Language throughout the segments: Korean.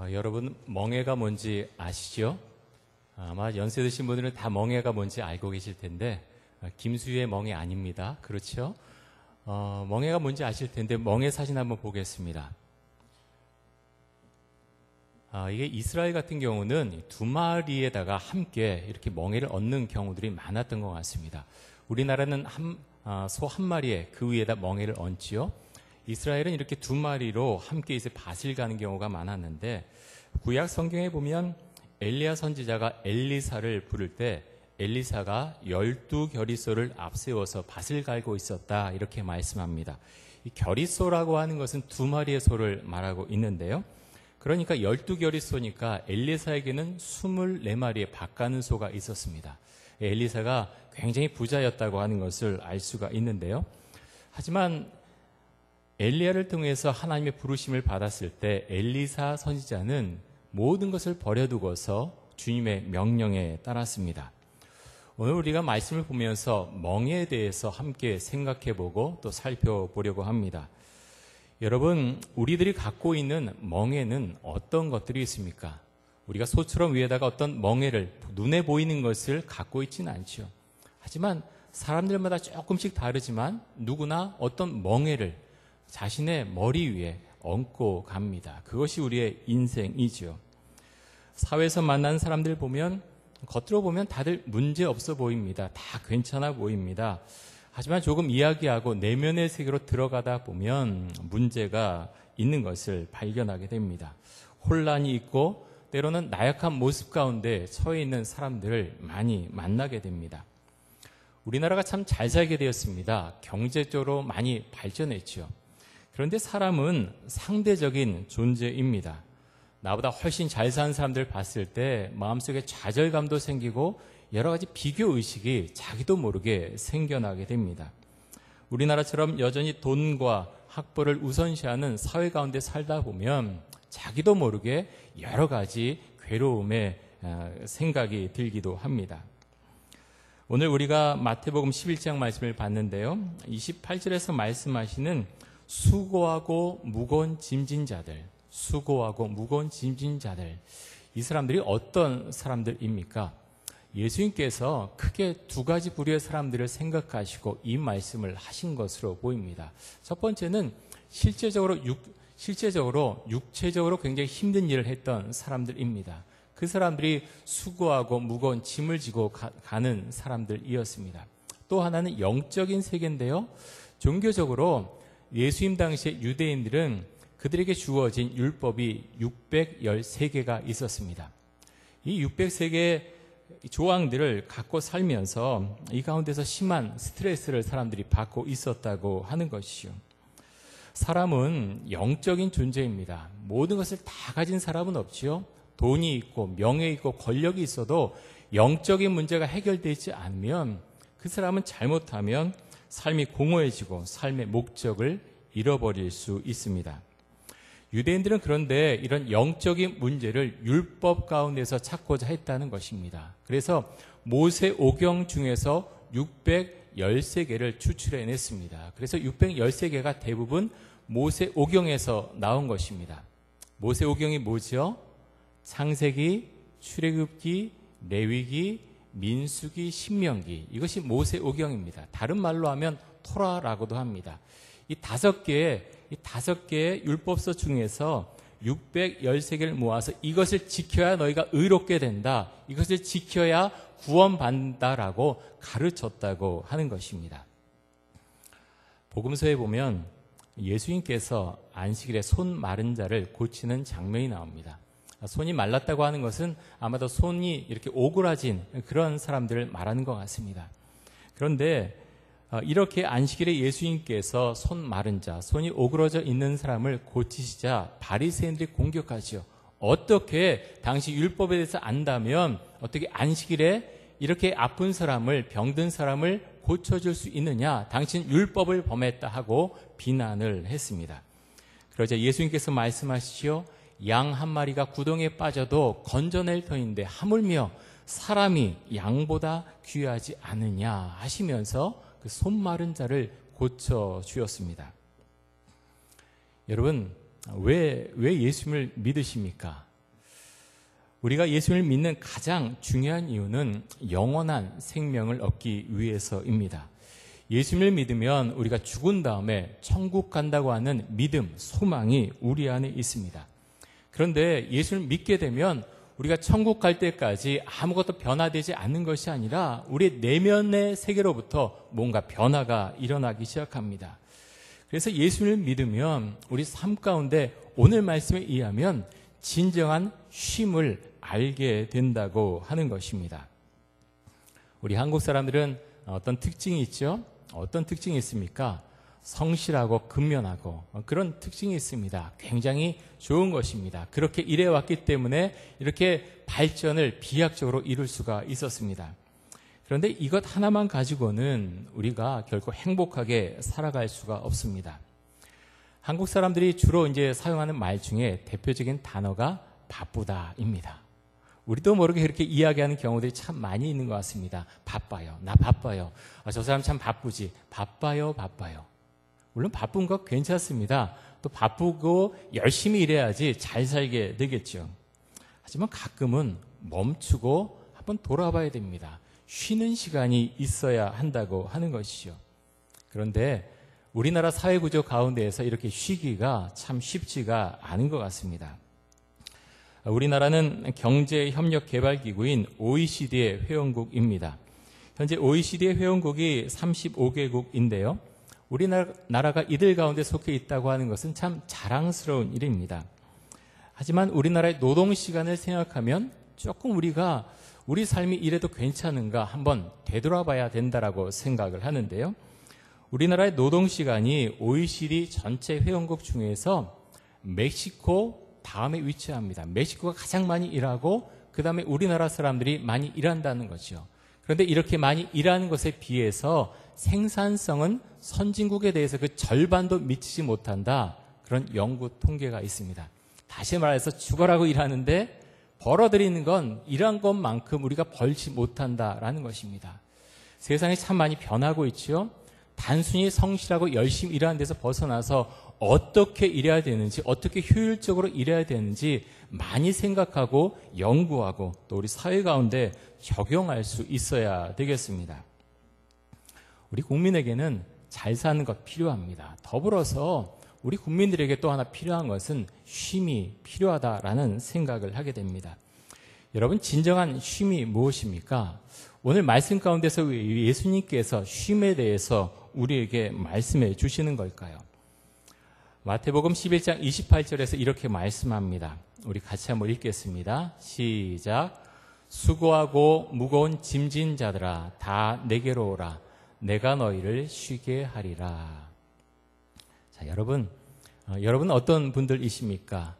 여러분 멍해가 뭔지 아시죠? 아마 연세 드신 분들은 다 멍해가 뭔지 알고 계실 텐데 김수희의 멍해 아닙니다. 그렇죠? 멍해가 뭔지 아실 텐데 멍해 사진 한번 보겠습니다. 이게 이스라엘 같은 경우는 두 마리에다가 함께 이렇게 멍해를 얻는 경우들이 많았던 것 같습니다. 우리나라는 소 한 마리에 그 위에다 멍해를 얹지요. 이스라엘은 이렇게 두 마리로 함께 이제 밭을 가는 경우가 많았는데 구약 성경에 보면 엘리야 선지자가 엘리사를 부를 때 엘리사가 12겨리소를 앞세워서 밭을 갈고 있었다 이렇게 말씀합니다. 이 겨리소라고 하는 것은 두 마리의 소를 말하고 있는데요. 그러니까 12겨리소니까 엘리사에게는 24마리의 밭 가는 소가 있었습니다. 엘리사가 굉장히 부자였다고 하는 것을 알 수가 있는데요. 하지만 엘리야를 통해서 하나님의 부르심을 받았을 때 엘리사 선지자는 모든 것을 버려두고서 주님의 명령에 따랐습니다. 오늘 우리가 말씀을 보면서 멍해에 대해서 함께 생각해보고 또 살펴보려고 합니다. 여러분, 우리들이 갖고 있는 멍해는 어떤 것들이 있습니까? 우리가 소처럼 위에다가 어떤 멍해를 눈에 보이는 것을 갖고 있지는 않죠. 하지만 사람들마다 조금씩 다르지만 누구나 어떤 멍해를 자신의 머리 위에 얹고 갑니다. 그것이 우리의 인생이죠. 사회에서 만난 사람들 보면 겉으로 보면 다들 문제 없어 보입니다. 다 괜찮아 보입니다. 하지만 조금 이야기하고 내면의 세계로 들어가다 보면 문제가 있는 것을 발견하게 됩니다. 혼란이 있고 때로는 나약한 모습 가운데 처해 있는 사람들을 많이 만나게 됩니다. 우리나라가 참 잘 살게 되었습니다. 경제적으로 많이 발전했죠. 그런데 사람은 상대적인 존재입니다. 나보다 훨씬 잘 사는 사람들 봤을 때 마음속에 좌절감도 생기고 여러 가지 비교의식이 자기도 모르게 생겨나게 됩니다. 우리나라처럼 여전히 돈과 학벌을 우선시하는 사회 가운데 살다 보면 자기도 모르게 여러 가지 괴로움의 생각이 들기도 합니다. 오늘 우리가 마태복음 11장 말씀을 봤는데요. 28절에서 말씀하시는 수고하고 무거운 짐진 자들, 수고하고 무거운 짐진 자들, 이 사람들이 어떤 사람들입니까? 예수님께서 크게 두 가지 부류의 사람들을 생각하시고 이 말씀을 하신 것으로 보입니다. 첫 번째는 실제적으로 육체적으로 굉장히 힘든 일을 했던 사람들입니다. 그 사람들이 수고하고 무거운 짐을 지고 가는 사람들이었습니다. 또 하나는 영적인 세계인데요. 종교적으로 예수님 당시의 유대인들은 그들에게 주어진 율법이 613개가 있었습니다. 이 603개의 조항들을 갖고 살면서 이 가운데서 심한 스트레스를 사람들이 받고 있었다고 하는 것이죠. 사람은 영적인 존재입니다. 모든 것을 다 가진 사람은 없지요. 돈이 있고 명예 있고 권력이 있어도 영적인 문제가 해결되지 않으면 그 사람은 잘못하면 삶이 공허해지고 삶의 목적을 잃어버릴 수 있습니다. 유대인들은 그런데 이런 영적인 문제를 율법 가운데서 찾고자 했다는 것입니다. 그래서 모세오경 중에서 613개를 추출해냈습니다. 그래서 613개가 대부분 모세오경에서 나온 것입니다. 모세오경이 뭐죠? 창세기, 출애굽기, 레위기, 민수기, 신명기, 이것이 모세오경입니다. 다른 말로 하면 토라라고도 합니다. 이 다섯 개의 율법서 중에서 613개를 모아서 이것을 지켜야 너희가 의롭게 된다, 이것을 지켜야 구원받는다라고 가르쳤다고 하는 것입니다. 복음서에 보면 예수님께서 안식일에 손 마른 자를 고치는 장면이 나옵니다. 손이 말랐다고 하는 것은 아마도 손이 이렇게 오그라진 그런 사람들을 말하는 것 같습니다. 그런데 이렇게 안식일에 예수님께서 손 마른 자, 손이 오그러져 있는 사람을 고치시자 바리새인들이 공격하지요. 어떻게 당시 율법에 대해서 안다면 어떻게 안식일에 이렇게 아픈 사람을, 병든 사람을 고쳐줄 수 있느냐? 당신 율법을 범했다 하고 비난을 했습니다. 그러자 예수님께서 말씀하시죠. 양 한 마리가 구덩이에 빠져도 건져낼 터인데 하물며 사람이 양보다 귀하지 않으냐 하시면서 그 손 마른 자를 고쳐주었습니다. 여러분, 왜 예수님을 믿으십니까? 우리가 예수님을 믿는 가장 중요한 이유는 영원한 생명을 얻기 위해서입니다. 예수님을 믿으면 우리가 죽은 다음에 천국 간다고 하는 믿음, 소망이 우리 안에 있습니다. 그런데 예수를 믿게 되면 우리가 천국 갈 때까지 아무것도 변화되지 않는 것이 아니라 우리 내면의 세계로부터 뭔가 변화가 일어나기 시작합니다. 그래서 예수를 믿으면 우리 삶 가운데 오늘 말씀에 의하면 진정한 쉼을 알게 된다고 하는 것입니다. 우리 한국 사람들은 어떤 특징이 있죠? 어떤 특징이 있습니까? 성실하고 근면하고 그런 특징이 있습니다. 굉장히 좋은 것입니다. 그렇게 일해왔기 때문에 이렇게 발전을 비약적으로 이룰 수가 있었습니다. 그런데 이것 하나만 가지고는 우리가 결코 행복하게 살아갈 수가 없습니다. 한국 사람들이 주로 이제 사용하는 말 중에 대표적인 단어가 바쁘다입니다. 우리도 모르게 그렇게 이야기하는 경우들이 참 많이 있는 것 같습니다. 바빠요. 나 바빠요. 저 사람 참 바쁘지. 바빠요. 물론 바쁜 거 괜찮습니다. 또 바쁘고 열심히 일해야지 잘 살게 되겠죠. 하지만 가끔은 멈추고 한번 돌아봐야 됩니다. 쉬는 시간이 있어야 한다고 하는 것이죠. 그런데 우리나라 사회구조 가운데에서 이렇게 쉬기가 참 쉽지가 않은 것 같습니다. 우리나라는 경제협력개발기구인 OECD의 회원국입니다. 현재 OECD의 회원국이 35개국인데요. 우리나라가 이들 가운데 속해 있다고 하는 것은 참 자랑스러운 일입니다. 하지만 우리나라의 노동시간을 생각하면 조금 우리가 우리 삶이 이래도 괜찮은가 한번 되돌아봐야 된다라고 생각을 하는데요. 우리나라의 노동시간이 OECD 전체 회원국 중에서 멕시코 다음에 위치합니다. 멕시코가 가장 많이 일하고 그 다음에 우리나라 사람들이 많이 일한다는 거죠. 그런데 이렇게 많이 일하는 것에 비해서 생산성은 선진국에 대해서 그 절반도 미치지 못한다. 그런 연구 통계가 있습니다. 다시 말해서 죽어라고 일하는데 벌어들이는 건 일한 것만큼 우리가 벌지 못한다라는 것입니다. 세상이 참 많이 변하고 있죠. 단순히 성실하고 열심히 일하는 데서 벗어나서 어떻게 일해야 되는지, 어떻게 효율적으로 일해야 되는지 많이 생각하고 연구하고 또 우리 사회 가운데 적용할 수 있어야 되겠습니다. 우리 국민에게는 잘 사는 것 필요합니다. 더불어서 우리 국민들에게 또 하나 필요한 것은 쉼이 필요하다라는 생각을 하게 됩니다. 여러분, 진정한 쉼이 무엇입니까? 오늘 말씀 가운데서 왜 예수님께서 쉼에 대해서 우리에게 말씀해 주시는 걸까요? 마태복음 11장 28절에서 이렇게 말씀합니다. 우리 같이 한번 읽겠습니다. 시작. 수고하고 무거운 짐진 자들아 다 내게로 오라. 내가 너희를 쉬게 하리라. 자, 여러분 어떤 분들이십니까?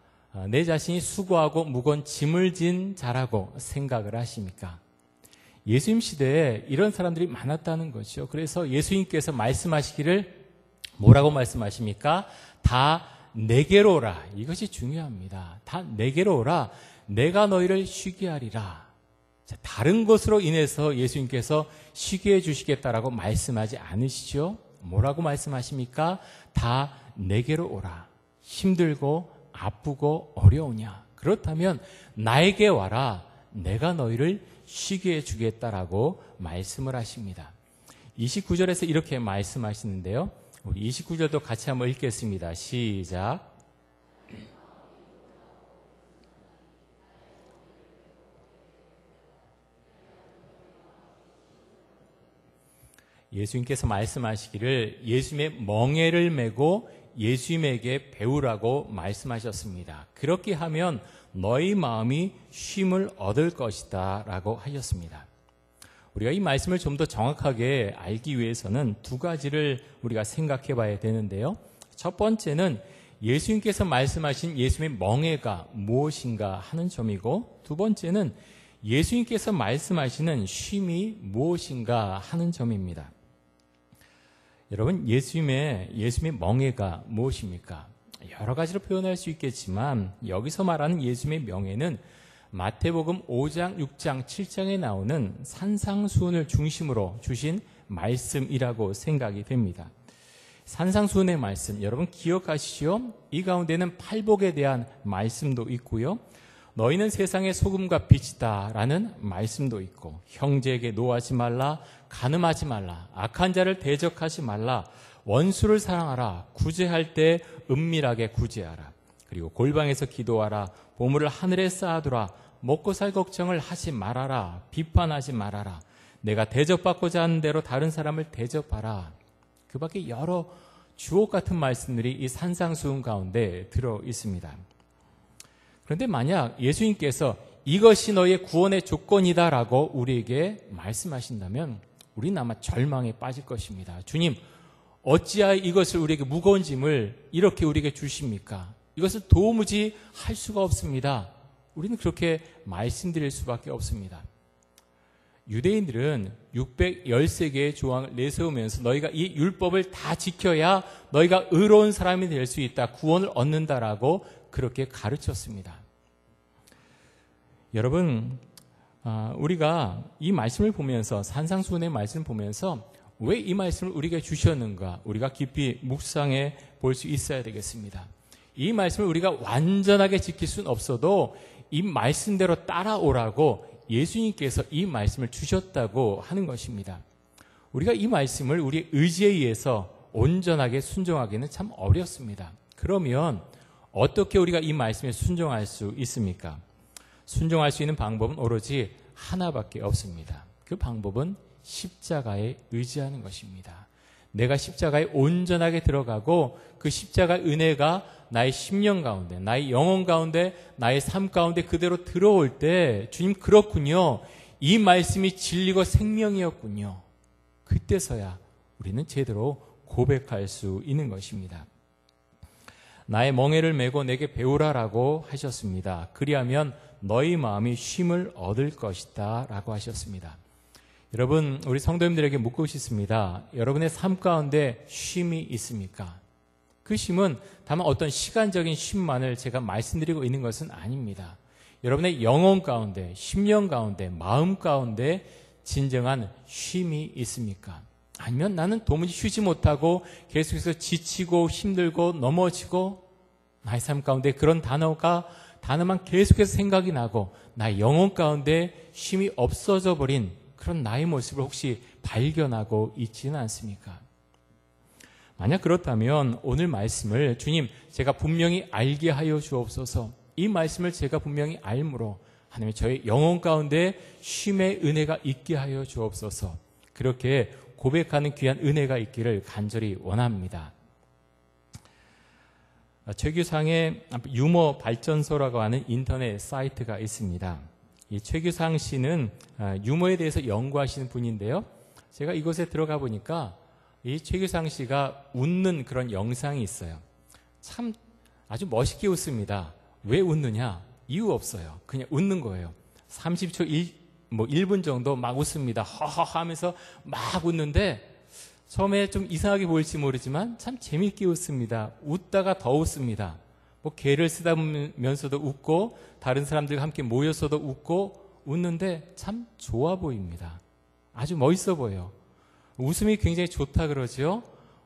내 자신이 수고하고 무거운 짐을 진 자라고 생각을 하십니까? 예수님 시대에 이런 사람들이 많았다는 거죠. 그래서 예수님께서 말씀하시기를 뭐라고 말씀하십니까? 다 내게로 오라. 이것이 중요합니다. 다 내게로 오라. 내가 너희를 쉬게 하리라. 자, 다른 것으로 인해서 예수님께서 쉬게 해주시겠다라고 말씀하지 않으시죠? 뭐라고 말씀하십니까? 다 내게로 오라. 힘들고 아프고 어려우냐? 그렇다면 나에게 와라. 내가 너희를 쉬게 해주겠다라고 말씀을 하십니다. 29절에서 이렇게 말씀하시는데요. 우리 29절도 같이 한번 읽겠습니다. 시작. 예수님께서 말씀하시기를 예수님의 멍에를 메고 예수님에게 배우라고 말씀하셨습니다. 그렇게 하면 너희 마음이 쉼을 얻을 것이다 라고 하셨습니다. 우리가 이 말씀을 좀 더 정확하게 알기 위해서는 두 가지를 우리가 생각해 봐야 되는데요. 첫 번째는 예수님께서 말씀하신 예수님의 멍에가 무엇인가 하는 점이고, 두 번째는 예수님께서 말씀하시는 쉼이 무엇인가 하는 점입니다. 여러분, 예수님의 멍에가 무엇입니까? 여러 가지로 표현할 수 있겠지만 여기서 말하는 예수님의 명예는 마태복음 5장, 6장, 7장에 나오는 산상수훈을 중심으로 주신 말씀이라고 생각이 됩니다. 산상수훈의 말씀, 여러분 기억하시죠? 이 가운데는 팔복에 대한 말씀도 있고요. 너희는 세상의 소금과 빛이다 라는 말씀도 있고, 형제에게 노하지 말라, 간음하지 말라, 악한 자를 대적하지 말라, 원수를 사랑하라, 구제할 때 은밀하게 구제하라, 그리고 골방에서 기도하라, 보물을 하늘에 쌓아두라, 먹고 살 걱정을 하지 말아라, 비판하지 말아라, 내가 대접받고자 하는 대로 다른 사람을 대접하라. 그 밖에 여러 주옥 같은 말씀들이 이 산상수훈 가운데 들어 있습니다. 그런데 만약 예수님께서 이것이 너희의 구원의 조건이다라고 우리에게 말씀하신다면 우리는 아마 절망에 빠질 것입니다. 주님, 어찌하여 이것을 우리에게 무거운 짐을 이렇게 우리에게 주십니까? 이것을 도무지 할 수가 없습니다. 우리는 그렇게 말씀드릴 수밖에 없습니다. 유대인들은 613개의 조항을 내세우면서 너희가 이 율법을 다 지켜야 너희가 의로운 사람이 될 수 있다, 구원을 얻는다라고 그렇게 가르쳤습니다. 여러분, 우리가 이 말씀을 보면서, 산상수훈의 말씀을 보면서 왜 이 말씀을 우리에게 주셨는가, 우리가 깊이 묵상해 볼 수 있어야 되겠습니다. 이 말씀을 우리가 완전하게 지킬 수는 없어도 이 말씀대로 따라오라고 예수님께서 이 말씀을 주셨다고 하는 것입니다. 우리가 이 말씀을 우리의 의지에 의해서 온전하게 순종하기는 참 어렵습니다. 그러면 어떻게 우리가 이 말씀에 순종할 수 있습니까? 순종할 수 있는 방법은 오로지 하나밖에 없습니다. 그 방법은 십자가에 의지하는 것입니다. 내가 십자가에 온전하게 들어가고 그 십자가의 은혜가 나의 심령 가운데, 나의 영혼 가운데, 나의 삶 가운데 그대로 들어올 때, 주님 그렇군요, 이 말씀이 진리고 생명이었군요, 그때서야 우리는 제대로 고백할 수 있는 것입니다. 나의 멍에를 메고 내게 배우라라고 하셨습니다. 그리하면 너희 마음이 쉼을 얻을 것이다 라고 하셨습니다. 여러분, 우리 성도님들에게 묻고 싶습니다. 여러분의 삶 가운데 쉼이 있습니까? 그 쉼은 다만 어떤 시간적인 쉼만을 제가 말씀드리고 있는 것은 아닙니다. 여러분의 영혼 가운데, 심령 가운데, 마음 가운데 진정한 쉼이 있습니까? 아니면 나는 도무지 쉬지 못하고 계속해서 지치고 힘들고 넘어지고, 나의 삶 가운데 그런 단어만 계속해서 생각이 나고 나의 영혼 가운데 쉼이 없어져 버린 그런 나의 모습을 혹시 발견하고 있지는 않습니까? 만약 그렇다면 오늘 말씀을, 주님 제가 분명히 알게 하여 주옵소서, 이 말씀을 제가 분명히 알므로 하나님 저의 영혼 가운데 쉼의 은혜가 있게 하여 주옵소서, 그렇게 고백하는 귀한 은혜가 있기를 간절히 원합니다. 최규상의 유머 발전소라고 하는 인터넷 사이트가 있습니다. 이 최규상 씨는 유머에 대해서 연구하시는 분인데요, 제가 이곳에 들어가 보니까 이 최규상 씨가 웃는 그런 영상이 있어요. 참 아주 멋있게 웃습니다. 왜 웃느냐? 이유 없어요. 그냥 웃는 거예요. 30초, 1분 정도 막 웃습니다. 허허 하면서 막 웃는데 처음에 좀 이상하게 보일지 모르지만 참 재밌게 웃습니다. 웃다가 더 웃습니다. 개를 쓰다면서도 웃고 다른 사람들과 함께 모여서도 웃고, 웃는데 참 좋아 보입니다. 아주 멋있어 보여요. 웃음이 굉장히 좋다 그러죠.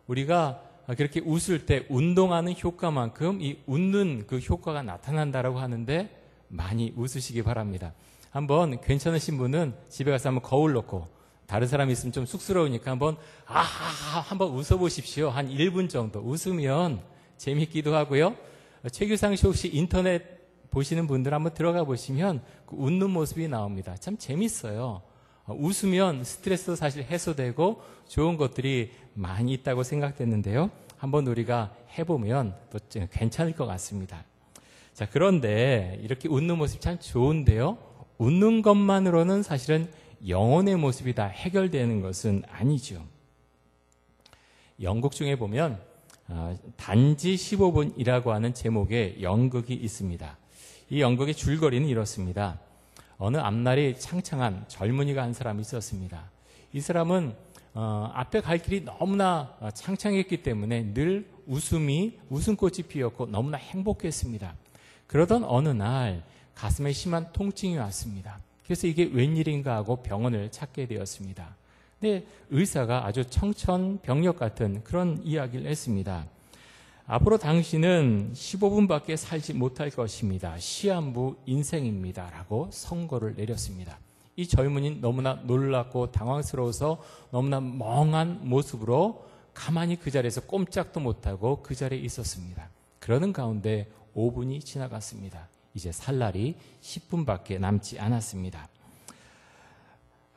우리가 그렇게 웃을 때 운동하는 효과만큼 이 웃는 그 효과가 나타난다라고 하는데 많이 웃으시기 바랍니다. 한번 괜찮으신 분은 집에 가서 한번 거울 놓고, 다른 사람이 있으면 좀 쑥스러우니까 한번 웃어보십시오. 한 1분 정도 웃으면 재밌기도 하고요. 최규상 씨 혹시 인터넷 보시는 분들 한번 들어가 보시면 그 웃는 모습이 나옵니다. 참 재밌어요. 웃으면 스트레스도 사실 해소되고 좋은 것들이 많이 있다고 생각됐는데요, 한번 우리가 해보면 또 괜찮을 것 같습니다. 자, 그런데 이렇게 웃는 모습 참 좋은데요, 웃는 것만으로는 사실은 영혼의 모습이 다 해결되는 것은 아니죠. 연극 중에 보면 단지 15분이라고 하는 제목의 연극이 있습니다. 이 연극의 줄거리는 이렇습니다. 어느 앞날이 창창한 젊은이가 한 사람이 있었습니다. 이 사람은 앞에 갈 길이 너무나 창창했기 때문에 늘 웃음꽃이 피었고 너무나 행복했습니다. 그러던 어느 날 가슴에 심한 통증이 왔습니다. 그래서 이게 웬일인가 하고 병원을 찾게 되었습니다. 근데 의사가 아주 청천벽력 같은 그런 이야기를 했습니다. 앞으로 당신은 15분밖에 살지 못할 것입니다. 시한부 인생입니다. 라고 선고를 내렸습니다. 이 젊은이는 너무나 놀랍고 당황스러워서 너무나 멍한 모습으로 가만히 그 자리에서 꼼짝도 못하고 그 자리에 있었습니다. 그러는 가운데 5분이 지나갔습니다. 이제 살 날이 10분밖에 남지 않았습니다.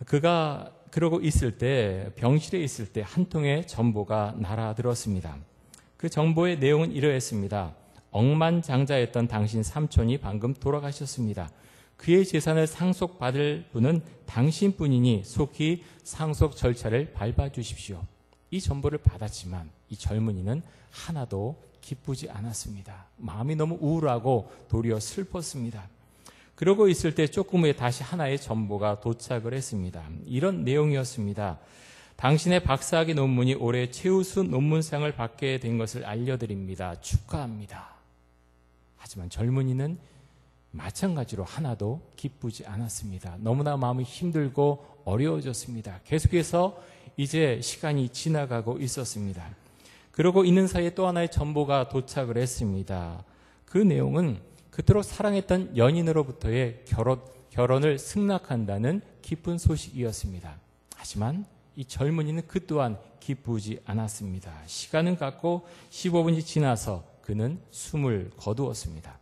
그가 그러고 있을 때, 병실에 있을 때 한 통의 전보가 날아들었습니다. 그 정보의 내용은 이러했습니다. 억만장자였던 당신 삼촌이 방금 돌아가셨습니다. 그의 재산을 상속받을 분은 당신뿐이니 속히 상속 절차를 밟아주십시오. 이 정보를 받았지만 이 젊은이는 하나도 기쁘지 않았습니다. 마음이 너무 우울하고 도리어 슬펐습니다. 그러고 있을 때 조금 후에 다시 하나의 정보가 도착을 했습니다. 이런 내용이었습니다. 당신의 박사학위 논문이 올해 최우수 논문상을 받게 된 것을 알려드립니다. 축하합니다. 하지만 젊은이는 마찬가지로 하나도 기쁘지 않았습니다. 너무나 마음이 힘들고 어려워졌습니다. 계속해서 이제 시간이 지나가고 있었습니다. 그러고 있는 사이에 또 하나의 정보가 도착을 했습니다. 그 내용은 그토록 사랑했던 연인으로부터의 결혼을 승낙한다는 기쁜 소식이었습니다. 하지만 이 젊은이는 그 또한 기쁘지 않았습니다. 시간은 갔고 15분이 지나서 그는 숨을 거두었습니다.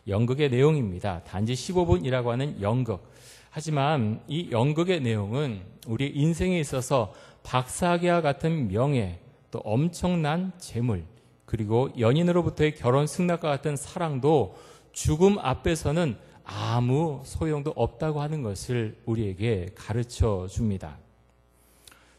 연극의 내용입니다. 단지 15분이라고 하는 연극. 하지만 이 연극의 내용은 우리 인생에 있어서 박사학위와 같은 명예, 또 엄청난 재물, 그리고 연인으로부터의 결혼 승낙과 같은 사랑도 죽음 앞에서는 아무 소용도 없다고 하는 것을 우리에게 가르쳐 줍니다.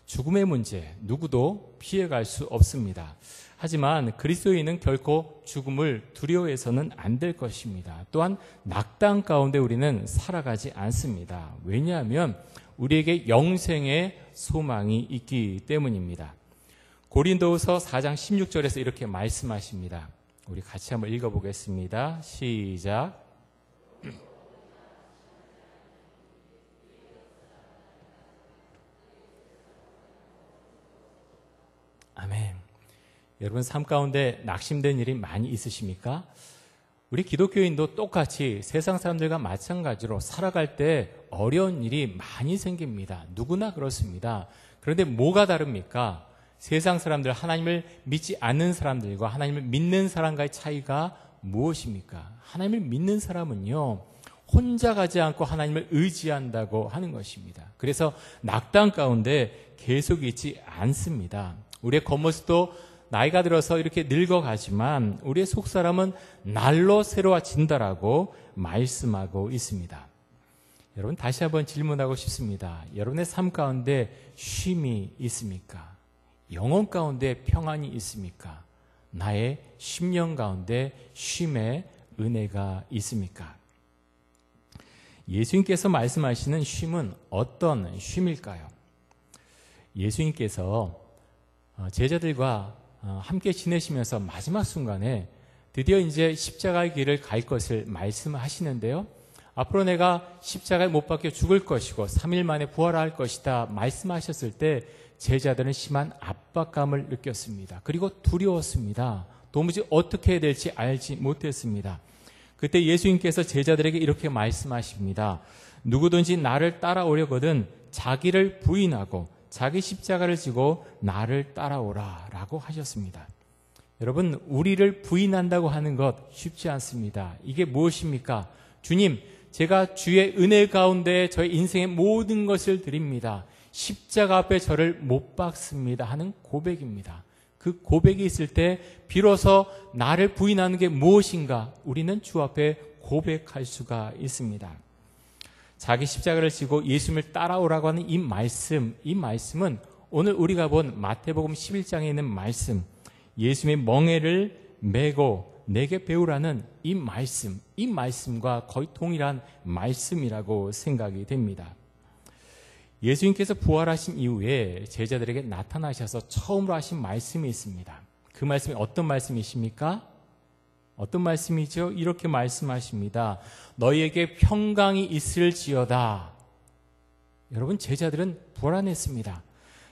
죽음의 문제, 누구도 피해갈 수 없습니다. 하지만 그리스도인은 결코 죽음을 두려워해서는 안 될 것입니다. 또한 낙담 가운데 우리는 살아가지 않습니다. 왜냐하면 우리에게 영생의 소망이 있기 때문입니다. 고린도후서 4장 16절에서 이렇게 말씀하십니다. 우리 같이 한번 읽어보겠습니다. 시작. 아멘. 여러분 삶 가운데 낙심된 일이 많이 있으십니까? 우리 기독교인도 똑같이 세상 사람들과 마찬가지로 살아갈 때 어려운 일이 많이 생깁니다. 누구나 그렇습니다. 그런데 뭐가 다릅니까? 세상 사람들, 하나님을 믿지 않는 사람들과 하나님을 믿는 사람과의 차이가 무엇입니까? 하나님을 믿는 사람은요, 혼자 가지 않고 하나님을 의지한다고 하는 것입니다. 그래서 낙담 가운데 계속 있지 않습니다. 우리의 겉모습도 나이가 들어서 이렇게 늙어가지만 우리의 속사람은 날로 새로워진다라고 말씀하고 있습니다. 여러분 다시 한번 질문하고 싶습니다. 여러분의 삶 가운데 쉼이 있습니까? 영혼 가운데 평안이 있습니까? 나의 심령 가운데 쉼의 은혜가 있습니까? 예수님께서 말씀하시는 쉼은 어떤 쉼일까요? 예수님께서 제자들과 함께 지내시면서 마지막 순간에 드디어 이제 십자가의 길을 갈 것을 말씀하시는데요. 앞으로 내가 십자가에 못 박혀 죽을 것이고 3일 만에 부활할 것이다 말씀하셨을 때 제자들은 심한 압박감을 느꼈습니다. 그리고 두려웠습니다. 도무지 어떻게 해야 될지 알지 못했습니다. 그때 예수님께서 제자들에게 이렇게 말씀하십니다. 누구든지 나를 따라오려거든 자기를 부인하고 자기 십자가를 지고 나를 따라오라 라고 하셨습니다. 여러분, 우리를 부인한다고 하는 것 쉽지 않습니다. 이게 무엇입니까? 주님, 제가 주의 은혜 가운데 저의 인생의 모든 것을 드립니다. 십자가 앞에 저를 못 박습니다 하는 고백입니다. 그 고백이 있을 때 비로소 나를 부인하는 게 무엇인가 우리는 주 앞에 고백할 수가 있습니다. 자기 십자가를 지고 예수님을 따라오라고 하는 이 말씀은 오늘 우리가 본 마태복음 11장에 있는 말씀, 예수님의 멍에를 메고 내게 배우라는 이 말씀과 거의 동일한 말씀이라고 생각이 됩니다. 예수님께서 부활하신 이후에 제자들에게 나타나셔서 처음으로 하신 말씀이 있습니다. 그 말씀이 어떤 말씀이십니까? 어떤 말씀이죠? 이렇게 말씀하십니다. 너희에게 평강이 있을지어다. 여러분, 제자들은 불안했습니다.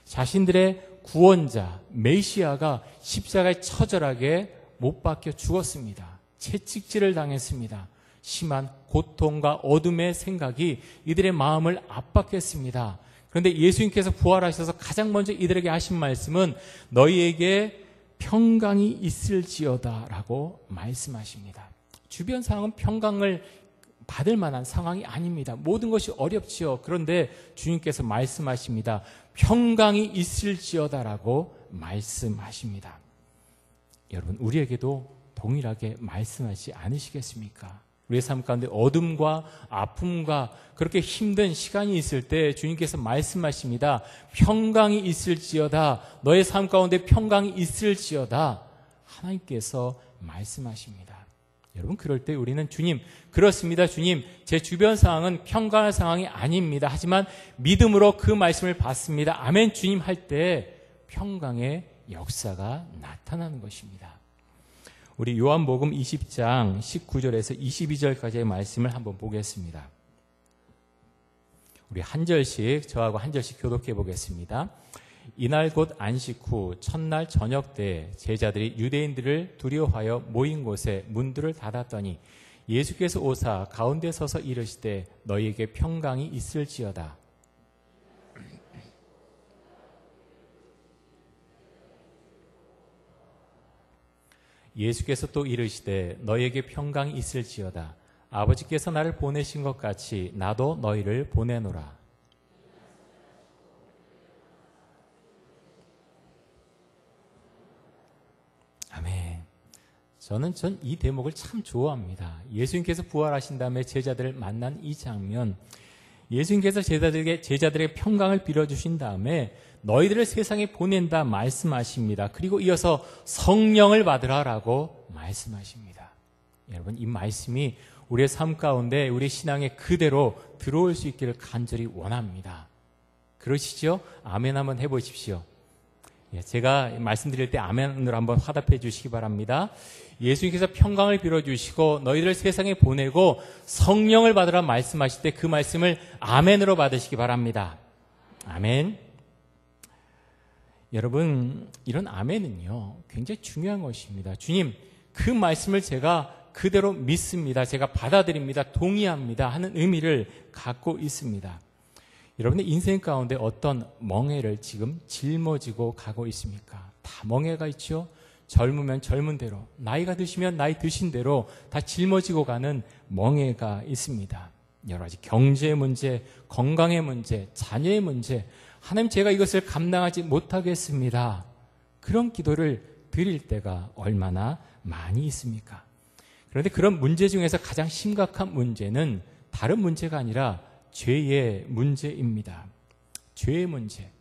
자신들의 구원자 메시아가 십자가에 처절하게 못 박혀 죽었습니다. 채찍질을 당했습니다. 심한 고통과 어둠의 생각이 이들의 마음을 압박했습니다. 그런데 예수님께서 부활하셔서 가장 먼저 이들에게 하신 말씀은 너희에게 평강이 있을지어다 라고 말씀하십니다. 주변 상황은 평강을 받을 만한 상황이 아닙니다. 모든 것이 어렵지요. 그런데 주님께서 말씀하십니다. 평강이 있을지어다 라고 말씀하십니다. 여러분, 우리에게도 동일하게 말씀하시지 않으시겠습니까? 우리의 삶 가운데 어둠과 아픔과 그렇게 힘든 시간이 있을 때 주님께서 말씀하십니다. 평강이 있을지어다. 너의 삶 가운데 평강이 있을지어다. 하나님께서 말씀하십니다. 여러분, 그럴 때 우리는 주님, 그렇습니다. 주님, 제 주변 상황은 평강한 상황이 아닙니다. 하지만 믿음으로 그 말씀을 받습니다. 아멘 주님 할 때 평강의 역사가 나타나는 것입니다. 우리 요한복음 20장 19절에서 22절까지의 말씀을 한번 보겠습니다. 우리 한 절씩, 저하고 한 절씩 교독해 보겠습니다. 이날 곧 안식 후 첫날 저녁 때 제자들이 유대인들을 두려워하여 모인 곳에 문들을 닫았더니 예수께서 오사 가운데 서서 이르시되 너희에게 평강이 있을지어다. 예수께서 또 이르시되 너희에게 평강이 있을지어다. 아버지께서 나를 보내신 것 같이 나도 너희를 보내노라. 아멘. 저는 이 대목을 참 좋아합니다. 예수님께서 부활하신 다음에 제자들을 만난 이 장면, 예수님께서 제자들에게 평강을 빌어주신 다음에 너희들을 세상에 보낸다 말씀하십니다. 그리고 이어서 성령을 받으라라고 말씀하십니다. 여러분, 이 말씀이 우리의 삶 가운데 우리 신앙에 그대로 들어올 수 있기를 간절히 원합니다. 그러시죠? 아멘 한번 해보십시오. 제가 말씀드릴 때 아멘으로 한번 화답해 주시기 바랍니다. 예수님께서 평강을 빌어주시고 너희들을 세상에 보내고 성령을 받으라 말씀하실 때 그 말씀을 아멘으로 받으시기 바랍니다. 아멘. 여러분, 이런 아멘은요 굉장히 중요한 것입니다. 주님, 그 말씀을 제가 그대로 믿습니다. 제가 받아들입니다. 동의합니다 하는 의미를 갖고 있습니다. 여러분의 인생 가운데 어떤 멍해를 지금 짊어지고 가고 있습니까? 다 멍해가 있죠. 젊으면 젊은 대로, 나이가 드시면 나이 드신 대로 다 짊어지고 가는 멍해가 있습니다. 여러 가지 경제의 문제, 건강의 문제, 자녀의 문제, 하나님 제가 이것을 감당하지 못하겠습니다. 그런 기도를 드릴 때가 얼마나 많이 있습니까? 그런데 그런 문제 중에서 가장 심각한 문제는 다른 문제가 아니라 죄의 문제입니다. 죄의 문제.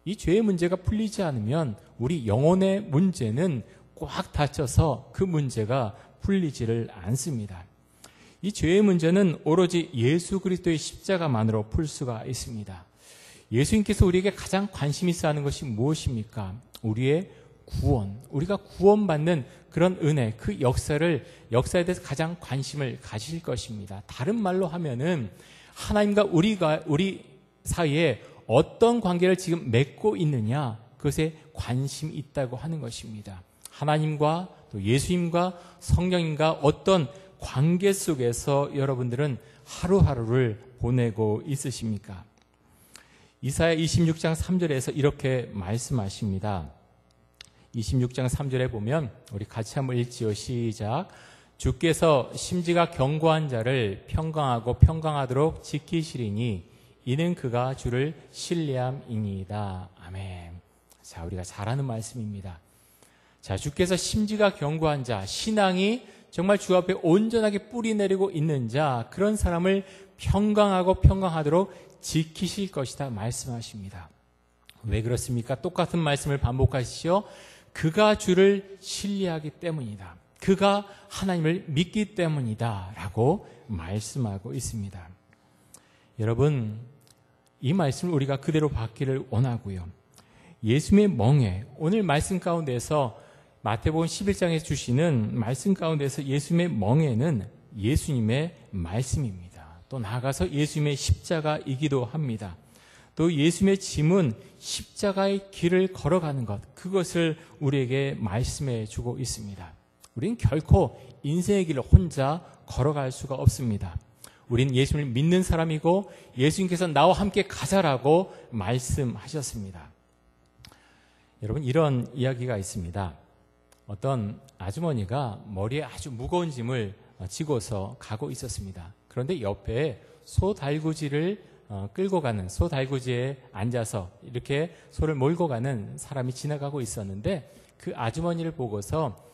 이 죄의 문제가 풀리지 않으면 우리 영혼의 문제는 꽉 닫혀서 그 문제가 풀리지를 않습니다. 이 죄의 문제는 오로지 예수 그리스도의 십자가만으로 풀 수가 있습니다. 예수님께서 우리에게 가장 관심 있어 하는 것이 무엇입니까? 우리의 구원, 우리가 구원받는 그런 은혜, 그 역사에 대해서 가장 관심을 가질 것입니다. 다른 말로 하면은 하나님과 우리 사이에 어떤 관계를 지금 맺고 있느냐, 그것에 관심이 있다고 하는 것입니다. 하나님과 또 예수님과 성령님과 어떤 관계 속에서 여러분들은 하루하루를 보내고 있으십니까? 이사야 26장 3절에서 이렇게 말씀하십니다. 26장 3절에 보면 우리 같이 한번 읽지요. 시작. 주께서 심지가 견고한 자를 평강하고 평강하도록 지키시리니 이는 그가 주를 신뢰함이니이다. 아멘. 자, 우리가 잘 아는 말씀입니다. 자, 주께서 심지가 견고한 자, 신앙이 정말 주 앞에 온전하게 뿌리 내리고 있는 자, 그런 사람을 평강하고 평강하도록 지키실 것이다 말씀하십니다. 왜 그렇습니까? 똑같은 말씀을 반복하시죠. 그가 주를 신뢰하기 때문이다. 그가 하나님을 믿기 때문이다 라고 말씀하고 있습니다. 여러분, 이 말씀을 우리가 그대로 받기를 원하고요. 예수님의 멍에, 오늘 말씀 가운데서 마태복음 11장에 주시는 말씀 가운데서 예수님의 멍에는 예수님의 말씀입니다. 또 나아가서 예수님의 십자가이기도 합니다. 또 예수님의 짐은 십자가의 길을 걸어가는 것, 그것을 우리에게 말씀해 주고 있습니다. 우리는 결코 인생의 길을 혼자 걸어갈 수가 없습니다. 우린 예수님을 믿는 사람이고 예수님께서 나와 함께 가자라고 말씀하셨습니다. 여러분, 이런 이야기가 있습니다. 어떤 아주머니가 머리에 아주 무거운 짐을 지고서 가고 있었습니다. 그런데 옆에 소 달구지를 끌고 가는, 소 달구지에 앉아서 이렇게 소를 몰고 가는 사람이 지나가고 있었는데 그 아주머니를 보고서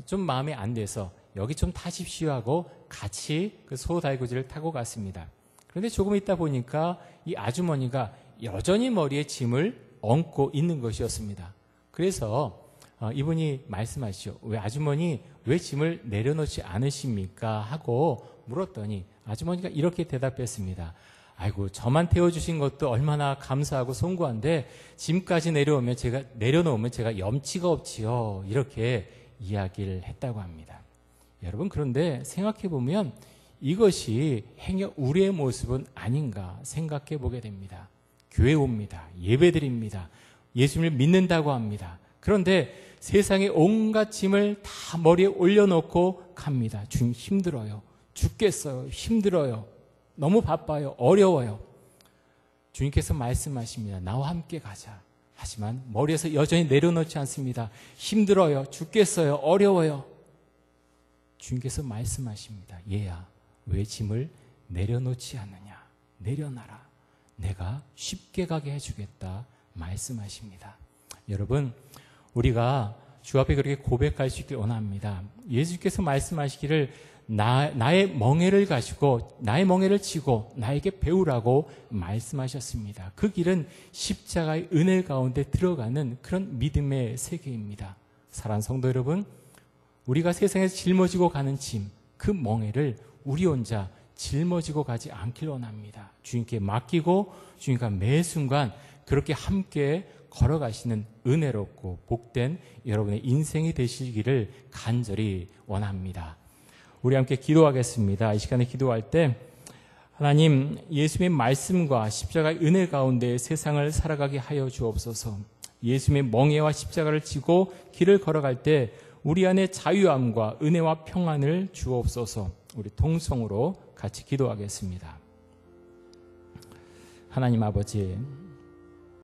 좀 마음에 안 돼서 여기 좀 타십시오 하고 같이 그 소 달구지를 타고 갔습니다. 그런데 조금 있다 보니까 이 아주머니가 여전히 머리에 짐을 얹고 있는 것이었습니다. 그래서 이분이 말씀하시죠. 왜 아주머니 왜 짐을 내려놓지 않으십니까? 하고 물었더니 아주머니가 이렇게 대답했습니다. 아이고, 저만 태워주신 것도 얼마나 감사하고 송구한데 짐까지 내려놓으면 제가 염치가 없지요. 이렇게 이야기를 했다고 합니다. 여러분, 그런데 생각해 보면 이것이 행여 우리의 모습은 아닌가 생각해 보게 됩니다. 교회 옵니다. 예배 드립니다. 예수님을 믿는다고 합니다. 그런데 세상의 온갖 짐을 다 머리에 올려놓고 갑니다. 주님, 힘들어요. 죽겠어요. 힘들어요. 너무 바빠요. 어려워요. 주님께서 말씀하십니다. 나와 함께 가자. 하지만 머리에서 여전히 내려놓지 않습니다. 힘들어요. 죽겠어요. 어려워요. 주님께서 말씀하십니다. 얘야, 왜 짐을 내려놓지 않느냐? 내려놔라. 내가 쉽게 가게 해주겠다. 말씀하십니다. 여러분, 우리가 주 앞에 그렇게 고백할 수 있길 원합니다. 예수께서 말씀하시기를 나의 멍에를 가지고 나의 멍에를 지고 나에게 배우라고 말씀하셨습니다. 그 길은 십자가의 은혜 가운데 들어가는 그런 믿음의 세계입니다. 사랑하는 성도 여러분, 우리가 세상에서 짊어지고 가는 짐, 그 멍에를 우리 혼자 짊어지고 가지 않길 원합니다. 주님께 맡기고 주님과 매 순간 그렇게 함께 걸어가시는 은혜롭고 복된 여러분의 인생이 되시기를 간절히 원합니다. 우리 함께 기도하겠습니다. 이 시간에 기도할 때 하나님, 예수님의 말씀과 십자가의 은혜 가운데 세상을 살아가게 하여 주옵소서. 예수님의 멍에와 십자가를 지고 길을 걸어갈 때 우리 안에 자유함과 은혜와 평안을 주옵소서. 우리 통성으로 같이 기도하겠습니다. 하나님 아버지,